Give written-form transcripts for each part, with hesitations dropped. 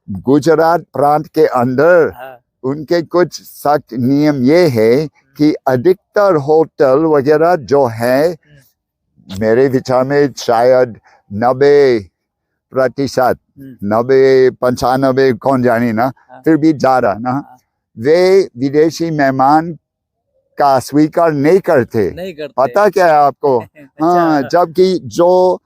गुजरात प्रांत के अंदर उनके कुछ सख्त नियम ये है कि अधिकतर होटल वगैरह जो है, मेरे विचार में शायद 90%, 90-95, कौन जाने ना, फिर भी ज्यादा ना, वे विदेशी मेहमान का स्वीकार नहीं करते। पता क्या है आपको? हाँ, जबकि जो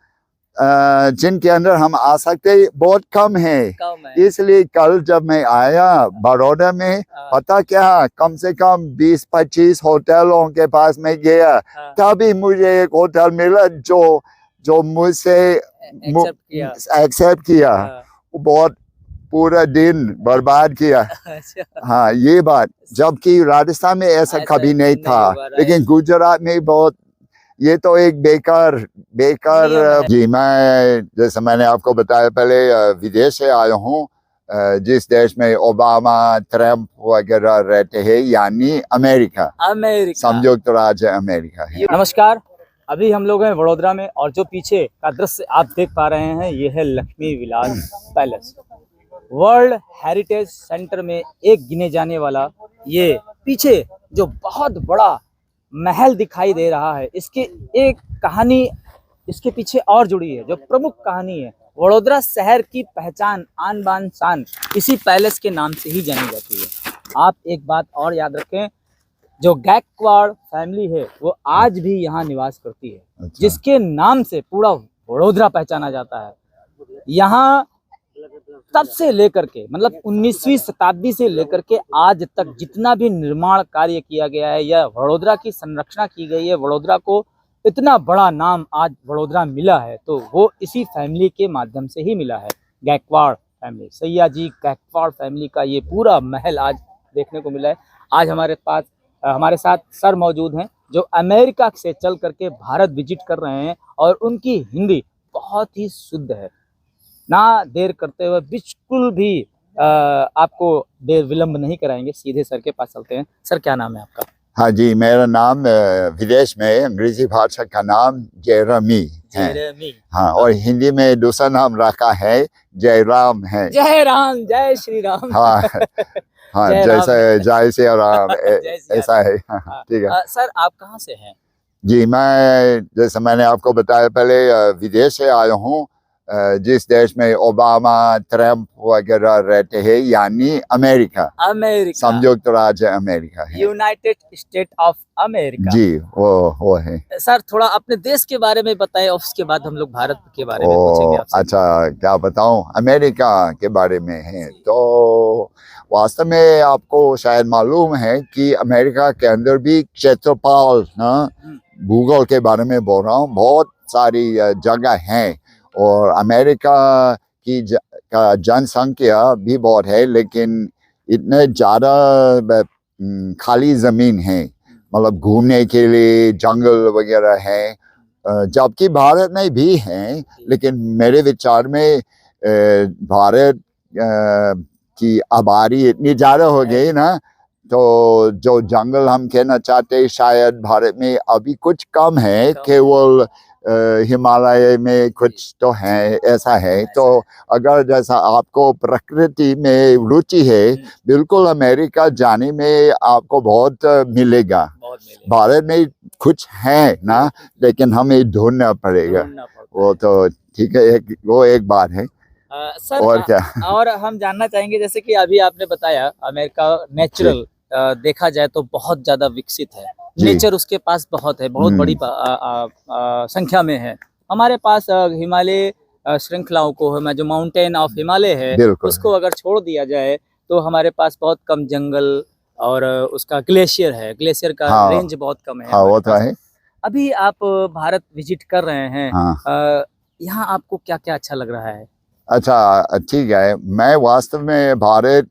जिनके अंदर हम आ सकते बहुत कम है। इसलिए कल जब मैं आया बड़ौदा में, पता क्या, कम से कम 20-25 होटलों के पास में गया, तभी मुझे एक होटल मिला जो मुझसे एक्सेप्ट किया। बहुत पूरा दिन बर्बाद किया। हाँ, ये बात, जबकि राजस्थान में ऐसा कभी नहीं था, लेकिन गुजरात में बहुत, ये तो एक बेकार जी। मैं, जैसे मैंने आपको बताया पहले, विदेश से आया हूँ, जिस देश में ओबामा, ट्रम्प वगैरह रहते हैं, यानी अमेरिका, संयुक्त राज्य अमेरिका है। नमस्कार, अभी हम लोग हैं वडोदरा में, और जो पीछे का दृश्य आप देख पा रहे हैं, ये है Lakshmi Vilas palace. World heritage centre में एक गिने जाने वाला ये पीछे जो बहुत बड़ा महल दिखाई दे रहा है, इसकी एक कहानी इसके पीछे और जुड़ी है, जो प्रमुख कहानी है। वडोदरा शहर की पहचान, आन बान शान इसी पैलेस के नाम से ही जानी जाती है। आप एक बात और याद रखें, जो गायकवाड़ फैमिली है वो आज भी यहाँ निवास करती है। अच्छा। जिसके नाम से पूरा वडोदरा पहचाना जाता है। यहाँ तब से लेकर के, मतलब 19वीं शताब्दी से लेकर के आज तक जितना भी निर्माण कार्य किया गया है या वडोदरा की संरक्षण की गई है, वडोदरा को इतना बड़ा नाम आज वडोदरा मिला है, तो वो इसी फैमिली के माध्यम से ही मिला है। गायकवाड़ फैमिली, सयाजी गायकवाड़ फैमिली का ये पूरा महल आज देखने को मिला है। आज हमारे साथ सर मौजूद हैं, जो अमेरिका से चल करके भारत विजिट कर रहे हैं, और उनकी हिंदी बहुत ही शुद्ध है। ना देर करते हुए, बिल्कुल भी आपको देर विलंब नहीं कराएंगे, सीधे सर के पास चलते हैं। सर, क्या नाम है आपका? हाँ जी, मेरा नाम विदेश में अंग्रेजी भाषा का नाम जेरेमी है। हाँ, और हिंदी में दूसरा नाम रखा है जयराम है। जयराम, जय श्री राम। हाँ हाँ, जैसे जय श्री राम ऐसा है। ठीक है। सर, आप कहाँ से हैं? जी, मैं, जैसे मैंने आपको बताया पहले, विदेश से आया हूँ, जिस देश में ओबामा, ट्रम्प वगैरह रहते हैं, यानी अमेरिका, संयुक्त राज्य अमेरिका है, यूनाइटेड स्टेट ऑफ अमेरिका। जी, वो है। सर, थोड़ा अपने देश के बारे में बताएं, और उसके बाद हम लोग भारत के बारे में पूछेंगे आपसे। अच्छा, क्या बताऊं, अमेरिका के बारे में है तो वास्तव में आपको शायद मालूम है कि अमेरिका के अंदर भी क्षेत्रफल, भूगोल के बारे में बोल रहा हूँ, बहुत सारी जगह हैं, और अमेरिका की जनसंख्या भी बहुत है, लेकिन इतने ज़्यादा खाली ज़मीन है, मतलब घूमने के लिए जंगल वगैरह है, जबकि भारत में भी हैं, लेकिन मेरे विचार में भारत की आबादी इतनी ज़्यादा हो गई ना, तो जो जंगल हम कहना चाहते, शायद भारत में अभी कुछ कम है, केवल हिमालय में कुछ तो है, ऐसा है। तो अगर जैसा आपको प्रकृति में रुचि है, बिल्कुल अमेरिका जाने में आपको बहुत मिलेगा। भारत में कुछ है ना, लेकिन हमें ढूंढना पड़ेगा। वो तो ठीक है, वो एक बात है। सर, और क्या, और हम जानना चाहेंगे, जैसे कि अभी आपने बताया अमेरिका नेचुरल देखा जाए तो बहुत ज्यादा विकसित है, नेचर उसके पास बहुत है, बहुत बड़ी संख्या में है। हमारे पास हिमालय श्रृंखलाओं को, जो माउंटेन ऑफ हिमालय है, उसको अगर छोड़ दिया जाए तो हमारे पास बहुत कम जंगल और उसका ग्लेशियर है, ग्लेशियर का रेंज बहुत कम है। वो तो है। अभी आप भारत विजिट कर रहे हैं, यहाँ आपको क्या क्या अच्छा लग रहा है? अच्छा, ठीक है, मैं वास्तव में भारत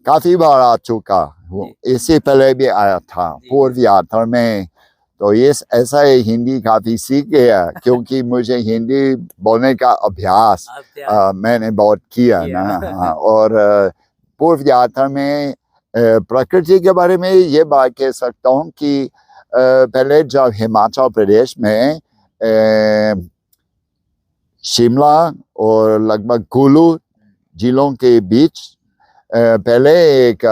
काफी बार आ चुका हूँ, इससे पहले भी आया था पूर्व यात्रा में, तो ये ऐसा है, हिंदी काफी सीख गया, क्योंकि मुझे हिंदी बोलने का अभ्यास मैंने बहुत किया ना। और पूर्व यात्रा में प्रकृति के बारे में ये बात कह सकता हूँ कि पहले जब हिमाचल प्रदेश में शिमला और लगभग कुल्लू झीलों के बीच पहले एक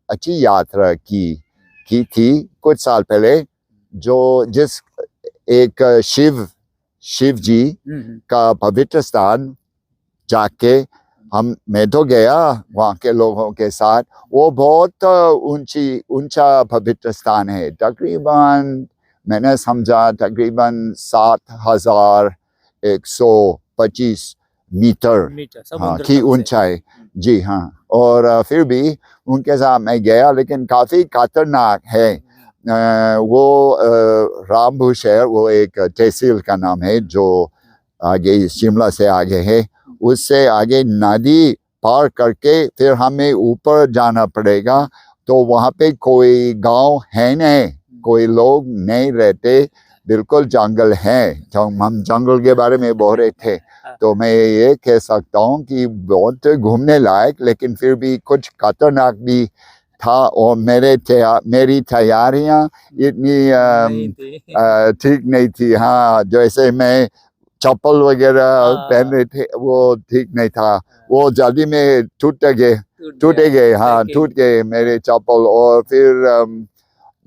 अच्छी यात्रा की थी कुछ साल पहले, जो जिस एक शिव जी का पवित्र स्थान जाके मैं तो गया वहाँ के लोगों के साथ। वो बहुत ऊंचा पवित्र स्थान है, तकरीबन मैंने समझा तकरीबन 7,125 मीटर हाँ की ऊंचाई। जी हाँ, और फिर भी उनके साथ मैं गया, लेकिन काफ़ी खतरनाक है। वो रामपुर शहर, वो एक तहसील का नाम है जो आगे शिमला से आगे है, उससे आगे नदी पार करके फिर हमें ऊपर जाना पड़ेगा। तो वहाँ पे कोई गांव है नहीं, कोई लोग नहीं रहते, बिल्कुल जंगल है। तो हम जंगल के बारे में बोल रहे थे, तो मैं ये कह सकता हूँ कि बहुत घूमने लायक, लेकिन फिर भी कुछ खतरनाक भी था। और मेरी तैयारियाँ इतनी ठीक नहीं थी। हाँ, जैसे मैं चप्पल वगैरह पहन रहे थे वो ठीक नहीं था, वो जल्दी में टूट गए। हाँ, टूट गए मेरे चप्पल। और फिर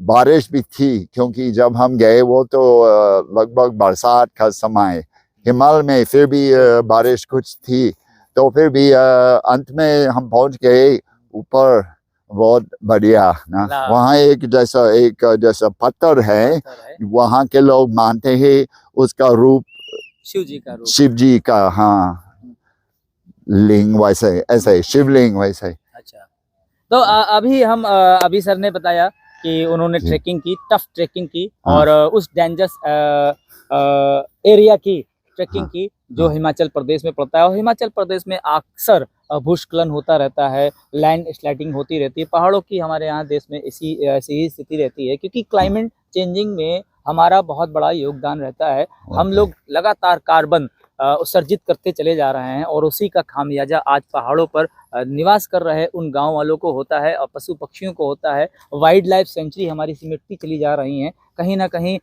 बारिश भी थी, क्योंकि जब हम गए वो तो लगभग बरसात का समय, हिमालय में फिर भी बारिश कुछ थी। तो फिर भी अंत में हम पहुंच गए ऊपर, बहुत बढ़िया ना। वहाँ एक जैसा पत्थर है, वहाँ के लोग मानते हैं उसका रूप शिव जी का हाँ, लिंग वैसे ऐसे शिवलिंग वैसे। अच्छा, तो अभी सर ने बताया कि उन्होंने ट्रैकिंग की, टफ ट्रैकिंग की, और उस डेंजरस एरिया की ट्रैकिंग की जो हिमाचल प्रदेश में पड़ता है। और हिमाचल प्रदेश में अक्सर भूस्खलन होता रहता है, लैंड स्लाइडिंग होती रहती है। पहाड़ों की हमारे यहाँ देश में ऐसी ही स्थिति रहती है, क्योंकि क्लाइमेट चेंजिंग में हमारा बहुत बड़ा योगदान रहता है। हम लोग लगातार कार्बन उत्सर्जित करते चले जा रहे हैं, और उसी का खामियाजा आज पहाड़ों पर निवास कर रहे उन गांव वालों को होता है, और पशु पक्षियों को होता है। वाइल्ड लाइफ सेंचुरी हमारी सिमटती चली जा रही हैं। कहीं ना कहीं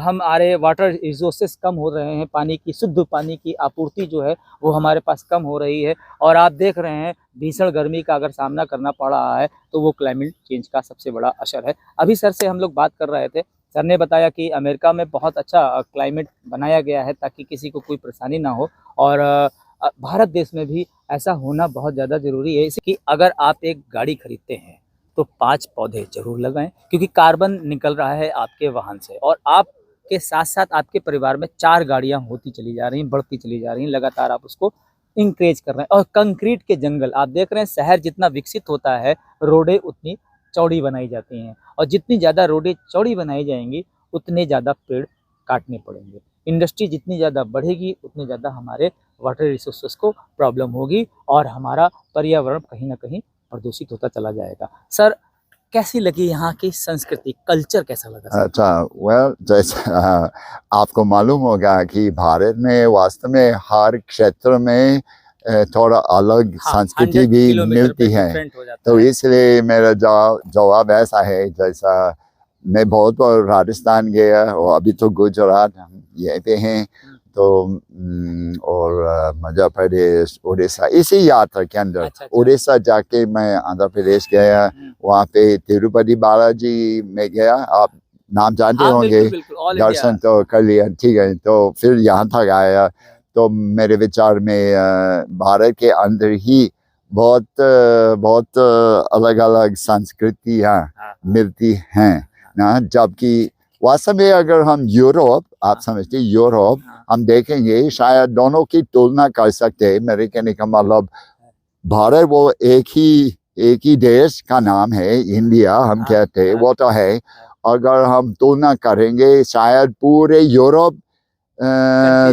हमारे वाटर रिसोर्सेस कम हो रहे हैं, पानी की, शुद्ध पानी की आपूर्ति जो है वो हमारे पास कम हो रही है। और आप देख रहे हैं भीषण गर्मी का अगर सामना करना पड़ रहा है, तो वो क्लाइमेट चेंज का सबसे बड़ा असर है। अभी सर से हम लोग बात कर रहे थे, सर ने बताया कि अमेरिका में बहुत अच्छा क्लाइमेट बनाया गया है ताकि किसी को कोई परेशानी ना हो, और भारत देश में भी ऐसा होना बहुत ज़्यादा ज़रूरी है। इसलिए कि अगर आप एक गाड़ी खरीदते हैं तो 5 पौधे जरूर लगाएं, क्योंकि कार्बन निकल रहा है आपके वाहन से, और आपके साथ साथ आपके परिवार में 4 गाड़ियां होती चली जा रही हैं, बढ़ती चली जा रही हैं, लगातार आप उसको इंक्रेज कर रहे हैं। और कंक्रीट के जंगल आप देख रहे हैं, शहर जितना विकसित होता है रोडें उतनी चौड़ी बनाई जाती हैं, और जितनी ज़्यादा रोडें चौड़ी बनाई जाएंगी उतने ज़्यादा पेड़ काटने पड़ेंगे। इंडस्ट्री जितनी ज़्यादा बढ़ेगी उतने ज़्यादा हमारे वाटर रिसोर्सेस को प्रॉब्लम होगी, और हमारा पर्यावरण कहीं ना कहीं प्रदूषित होता चला जाएगा। सर, कैसी लगी यहाँ की संस्कृति, कल्चर कैसा लगा? अच्छा, वेल जैसा आपको मालूम होगा कि भारत में वास्तव में हर क्षेत्र में थोड़ा अलग संस्कृति भी मिलती है। तो इसलिए मेरा जवाब ऐसा है, जैसा मैं बहुत बार राजस्थान गया और अभी तो गुजरात हम यहीं पे हैं, तो और मध्य प्रदेश, उड़ीसा, इसी यात्रा के अंदर उड़ीसा जाके मैं आंध्र प्रदेश गया, वहाँ पे तिरुपति बालाजी में गया, आप नाम जानते होंगे, दर्शन तो कर लिया, ठीक है। तो फिर यहाँ तक आया, तो मेरे विचार में भारत के अंदर ही बहुत अलग अलग संस्कृतियाँ मिलती हैं ना। जबकि वास्तव में अगर हम यूरोप, आप समझते यूरोप, हम देखेंगे शायद दोनों की तुलना कर सकते हैं। मेरे कहने का मतलब, भारत वो एक ही देश का नाम है, इंडिया हम कहते हैं, वो तो है। अगर हम तुलना करेंगे शायद पूरे यूरोप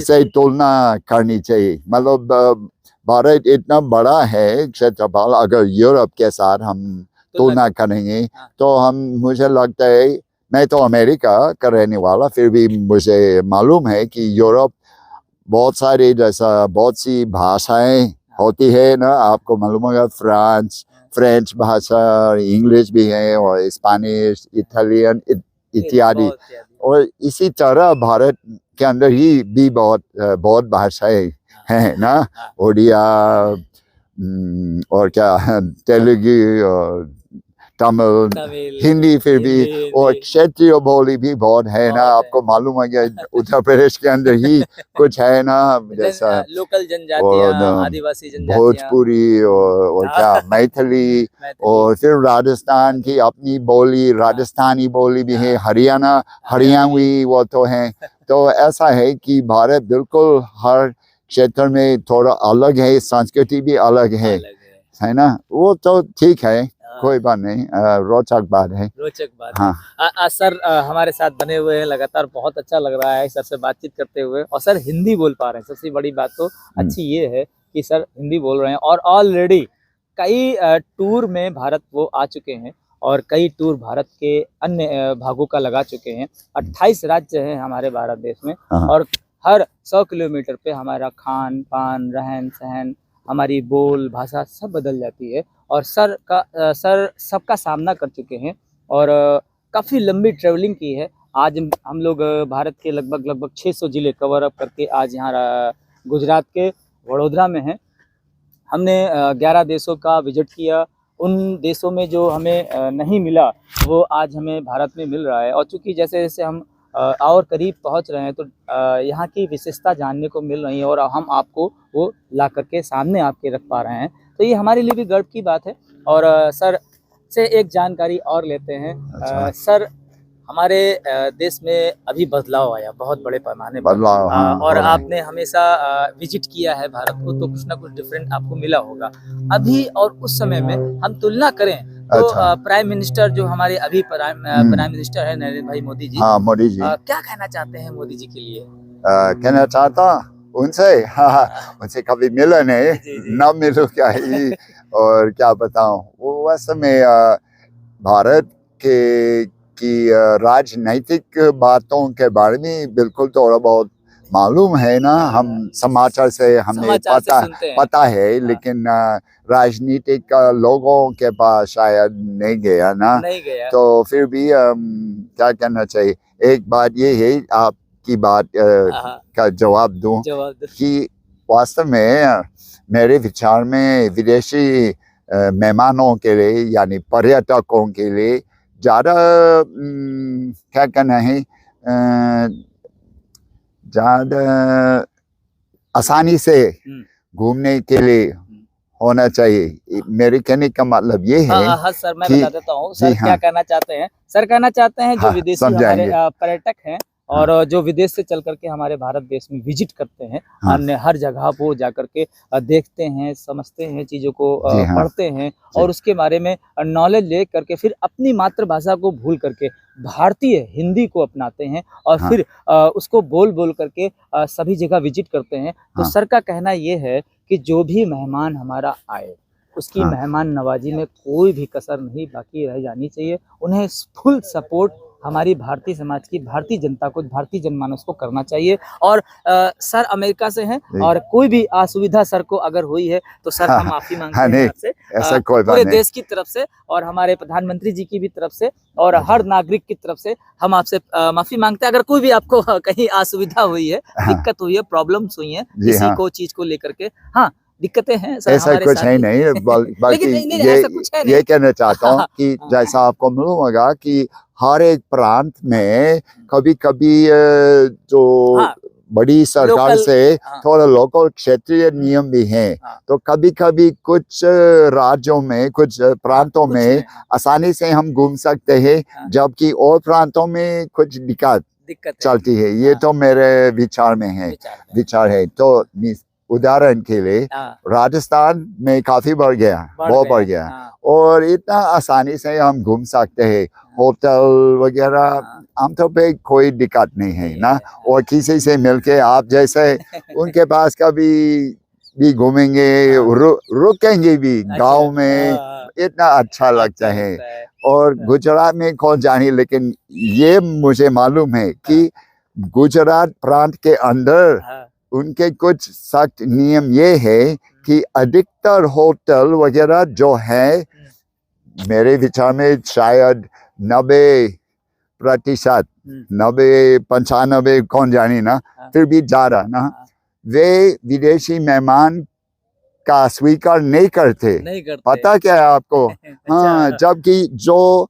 से तुलना करनी चाहिए। मतलब भारत इतना बड़ा है क्षेत्रफल, अगर यूरोप के साथ हम तुलना करेंगे तो हम, मुझे लगता है, मैं तो अमेरिका का रहने वाला, फिर भी मुझे मालूम है कि यूरोप बहुत सारी बहुत सी भाषाएं होती है ना, आपको मालूम होगा, फ्रेंच भाषा, इंग्लिश भी है, और स्पेनिश, इटालियन इत्यादि। और इसी तरह भारत के अंदर ही भी बहुत भाषाएं हैं ना, उड़िया, और क्या तेलुगु और तमिल, तमिल, हिंदी फिर भी, हिंदी, और हिंदी। क्षेत्रीय बोली भी बहुत है ना, बहुत है। आपको मालूम है क्या उत्तर प्रदेश के अंदर ही कुछ है ना, जैसा लोकल जनजातियां, और आदिवासी जनजातियां, भोजपुरी और क्या मैथिली, मैथिली, और फिर राजस्थान की अपनी बोली, राजस्थानी बोली भी है, हरियाणा हरियाणवी वो तो है। तो ऐसा है कि भारत बिल्कुल हर क्षेत्र में थोड़ा अलग है, संस्कृति भी अलग है ना, वो तो ठीक है, कोई बात नहीं, रोचक बात है। रोचक बात हाँ है। सर हमारे साथ बने हुए हैं लगातार, बहुत अच्छा लग रहा है सर से बातचीत करते हुए, और सर हिंदी बोल पा रहे हैं, सबसे बड़ी बात तो अच्छी ये है कि सर हिंदी बोल रहे हैं, और ऑलरेडी कई टूर में भारत वो आ चुके हैं, और कई टूर भारत के अन्य भागों का लगा चुके हैं। 28 राज्य हैं हमारे भारत देश में, और हर 100 किलोमीटर पे हमारा खान पान, रहन सहन, हमारी बोल भाषा सब बदल जाती है। और सर सबका सामना कर चुके हैं, और काफ़ी लंबी ट्रेवलिंग की है। आज हम लोग भारत के लगभग 600 जिले कवर अप करके आज यहाँ गुजरात के वडोदरा में हैं। हमने 11 देशों का विजिट किया। उन देशों में जो हमें नहीं मिला वो आज हमें भारत में मिल रहा है, और चूँकि जैसे जैसे हम और करीब पहुंच रहे हैं तो यहाँ की विशेषता जानने को मिल रही है, और हम आपको वो ला करके सामने आपके रख पा रहे हैं, तो ये हमारे लिए भी गर्व की बात है। और सर से एक जानकारी और लेते हैं। सर हमारे देश में अभी बदलाव आया बहुत बड़े पैमाने पर, बदलाव, हाँ, और हो रहा है। आपने हमेशा विजिट किया है भारत को, तो कुछ ना कुछ डिफरेंट आपको मिला होगा अभी और उस समय में। हम तुलना करें तो प्राइम मिनिस्टर जो हमारे अभी प्राइम मिनिस्टर है नरेंद्र भाई मोदी जी, हाँ मोदी जी, क्या कहना चाहते हैं मोदी जी के लिए? कहना चाहता उनसे, उनसे कभी मिला नहीं, ना मिलूं क्या ही, और क्या बताऊं, वो वैसे में भारत के की राजनीतिक बातों के बारे में बिल्कुल थोड़ा बहुत मालूम है ना, हम समाचार से हमें पता है, लेकिन राजनीतिक लोगों के पास शायद नहीं गया ना, तो फिर भी क्या कहना चाहिए, एक बात ये है, आपकी बात का जवाब दूं कि वास्तव में मेरे विचार में विदेशी मेहमानों के लिए यानी पर्यटकों के लिए ज़्यादा क्या कहना है, ज़्यादा आसानी से घूमने के लिए होना चाहिए। मेरे कहने का मतलब ये है सर मैं बता देता हूँ सर क्या कहना चाहते हैं। सर कहना चाहते हैं जो विदेशी हमारे पर्यटक हैं और जो विदेश से चल करके हमारे भारत देश में विजिट करते हैं, अन्य हर जगह वो जाकर के देखते हैं, समझते हैं, चीज़ों को पढ़ते हैं, और उसके बारे में नॉलेज ले करके फिर अपनी मातृभाषा को भूल करके भारतीय हिंदी को अपनाते हैं, और फिर उसको बोल बोल करके सभी जगह विजिट करते हैं। तो सर का कहना ये है कि जो भी मेहमान हमारा आए उसकी मेहमान नवाजी में कोई भी कसर नहीं बाकी रह जानी चाहिए। उन्हें फुल सपोर्ट हमारी भारतीय समाज की, भारतीय जनता को, भारतीय जनमानस को करना चाहिए। और सर अमेरिका से हैं और कोई भी असुविधा सर को अगर हुई है तो सर हम माफी मांगते हैं आपसे, ऐसा कोई पूरे देश की तरफ से और हमारे प्रधानमंत्री जी की भी तरफ से और हर नागरिक की तरफ से हम आपसे माफी मांगते हैं। अगर कोई भी आपको कहीं असुविधा हुई है, दिक्कत हुई है, प्रॉब्लम्स हुई है किसी को चीज को लेकर के, हाँ दिक्कतें हैं सर, ऐसा कुछ है नहीं, बल्कि ये कहना चाहता हूँ कि जैसा आपको मालूम होगा कि हर एक प्रांत में कभी कभी जो बड़ी सरकार से थोड़ा लोकल क्षेत्रीय नियम भी हैं, तो कभी कभी कुछ राज्यों में, कुछ प्रांतों में आसानी से हम घूम सकते हैं, जबकि और प्रांतों में कुछ दिक्कत चलती है। ये तो मेरे विचार में है, विचार है। तो उदाहरण के लिए राजस्थान में काफी बढ़ गया, बहुत बढ़ गया, और इतना आसानी से हम घूम सकते हैं, होटल वगैरह आमतौर पे कोई दिक्कत नहीं है ना, और किसी से मिलके आप जैसे उनके पास कभी भी घूमेंगे, रुकेंगे भी गांव में, इतना अच्छा लगता है। और गुजरात में कौन जाने, लेकिन ये मुझे मालूम है कि गुजरात प्रांत के अंदर उनके कुछ सख्त नियम ये है कि अधिकतर होटल वगैरह जो है, मेरे विचार में शायद 90%, 90-95 कौन जाने ना, फिर भी ज्यादा ना, वे विदेशी मेहमान का स्वीकार नहीं करते। नहीं करते। पता क्या है आपको? हाँ, अच्छा, जबकि जो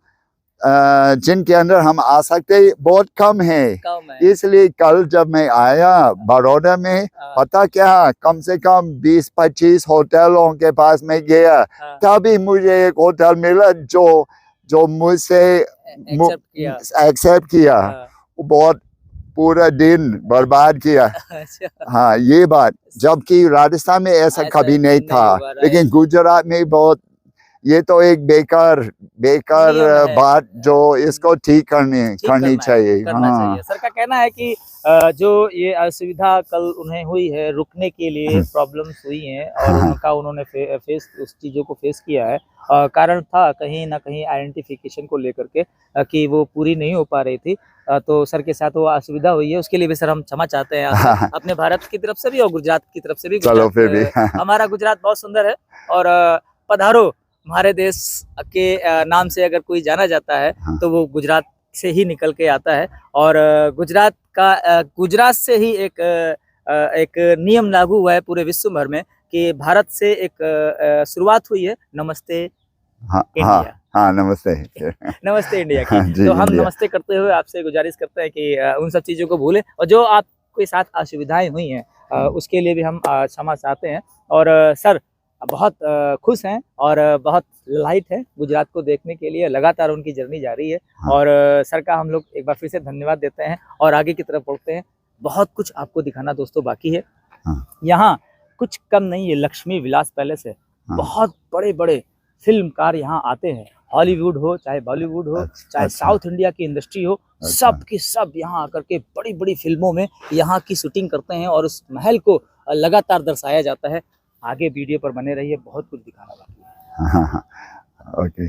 जिनके अंदर हम आ सकते बहुत कम है। कम है। इसलिए कल जब मैं आया बड़ौदा में, हाँ, पता क्या, कम से कम 20-25 होटलों के पास में गया, हाँ, तभी मुझे एक होटल मिला जो मुझसे एक्सेप्ट किया। हाँ, वो बहुत पूरा दिन बर्बाद किया। अच्छा, हाँ, ये बात, जबकि राजस्थान में ऐसा ऐसा कभी नहीं था, हुआ, लेकिन राइट। गुजरात में बहुत, ये तो एक बेकार नियम है। बात जो इसको ठीक करनी ठीक करनी चाहिए। करना हाँ। चाहिए। सर का कहना है कि जो ये असुविधा कल उन्हें हुई है, रुकने के लिए प्रॉब्लम्स हुई हैं और उन्होंने फेस उस चीज़ों को फेस किया है। कारण था कहीं न कहीं आइडेंटिफिकेशन को लेकर के कि वो पूरी नहीं हो पा रही थी। तो सर के साथ वो असुविधा हुई है, उसके लिए भी सर हम क्षमा चाहते हैं आपसे, अपने भारत की तरफ से भी और गुजरात की तरफ से भी। चलो फिर भी। हमारा गुजरात बहुत सुंदर है और पधारो हमारे देश के नाम से अगर कोई जाना जाता है तो वो गुजरात से ही निकल के आता है। और गुजरात से ही एक नियम लागू हुआ है पूरे विश्व भर में कि भारत से एक शुरुआत हुई है नमस्ते इंडिया। हाँ, नमस्ते। नमस्ते इंडिया की। जी, तो हम इंडिया। नमस्ते करते हुए आपसे गुजारिश करते हैं कि उन सब चीज़ों को भूलें और जो आपके साथ असुविधाएं हुई हैं उसके लिए भी हम क्षमा चाहते हैं। और सर बहुत खुश हैं और बहुत लाइट है गुजरात को देखने के लिए, लगातार उनकी जर्नी जारी है। और सर का हम लोग एक बार फिर से धन्यवाद देते हैं और आगे की तरफ बढ़ते हैं। बहुत कुछ आपको दिखाना दोस्तों बाकी है। यहाँ कुछ कम नहीं, ये लक्ष्मी विलास पैलेस है। बहुत बड़े बड़े फिल्मकार यहाँ आते हैं, हॉलीवुड हो चाहे बॉलीवुड हो, चाहे साउथ इंडिया की इंडस्ट्री हो, सब की सब यहाँ आकर के बड़ी बड़ी फिल्मों में यहाँ की शूटिंग करते हैं और उस महल को लगातार दर्शाया जाता है। आगे वीडियो पर बने रहिए, बहुत कुछ दिखाना बाकी है। ओके।